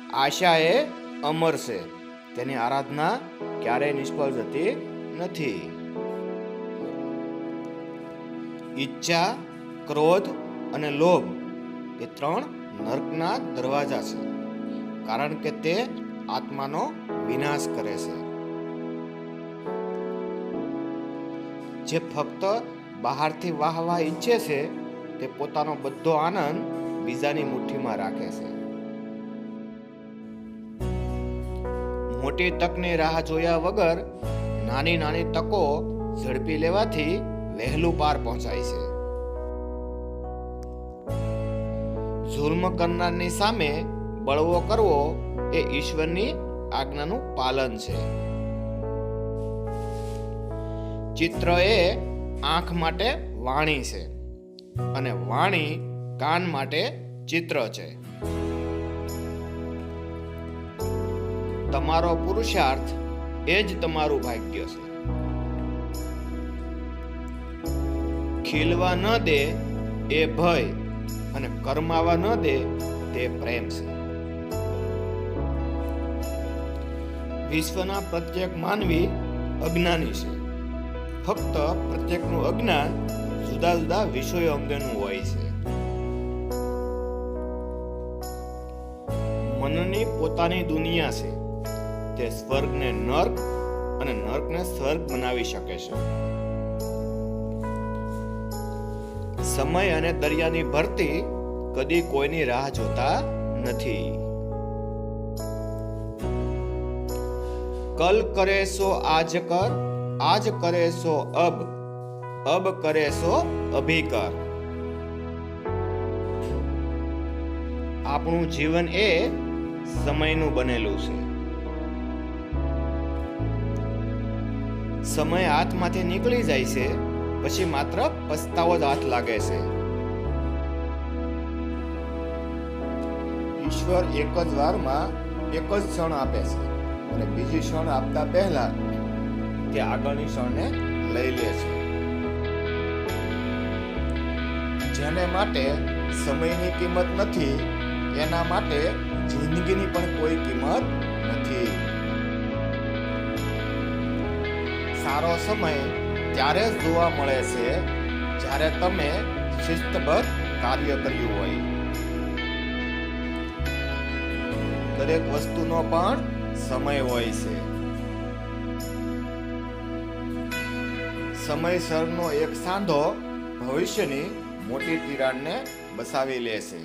આશા એ અમર છે, તેની આરાધના ક્યારેય નિષ્ફળ જતી નથી. ઈચ્છા, ક્રોધ અને લોભ એ 3 નર્કના દરવાજા છે, કારણ કે તે આત્માનો વિનાશ કરે છે. જે ફક્ત બહારથી વાહવા ઈચ્છે છે તે પોતાનો બધો આનંદ બીજાની મુઠ્ઠીમાં રાખે છે. મોટી તકની રાહ જોયા વગર નાની નાની તકો ઝડપી લેવાથી વહેલું પાર પહોંચાય છે. જુલ્મ કરનારની સામે બળવો કરવો એ ઈશ્વરની આજ્ઞાનું પાલન છે. ચિત્ર એ આંખ માટે વાણી છે અને વાણી કાન માટે ચિત્ર છે. તમારો પુરુષાર્થ એ જ તમારું ભાગ્ય છે. ખીલવા ન દે એ ભય અને કરમાવા ન દે તે પ્રેમ છે. વિશ્વના પ્રત્યેક માનવી અજ્ઞાની છે. ફક્ત પ્રત્યેકનું અજ્ઞાન જુદા જુદા વિષયો અંગેનું હોય છે. મનની પોતાની દુનિયા છે. તે સ્વર્ગને નર્ક અને નર્કને સ્વર્ગ બનાવી શકે છે. સમય અને દરિયાની ભરતી કદી કોઈની રાહ જોતા નથી. કલ કરે સો આજ કર, આજ કરે સો અબ કરે સો અભી કર. આપણું જીવન એ સમયનું બનેલું છે. સમય હાથમાંથી નીકળી જાય છે પછી માત્ર પસ્તાવો જ હાથ લાગે છે. ઈશ્વર એક જ વારમાં એક જ ક્ષણ આપે છે અને બીજી ક્ષણ આપતા પહેલા તે આગળની ક્ષણને લઈ લે છે. જેને માટે સમયની કિંમત નથી એના માટે જિંદગીની પણ કોઈ કિંમત નથી. સારો સમય ત્યારે જ જોવા મળે છે જ્યારે તમે શિસ્તબદ્ધ કાર્ય કર્યું હોય. દરેક વસ્તુનો પણ સમય હોય છે. સમયસરનો એક સાંધો ભવિષ્યની મોટી તિરાડને બસાવી લે છે.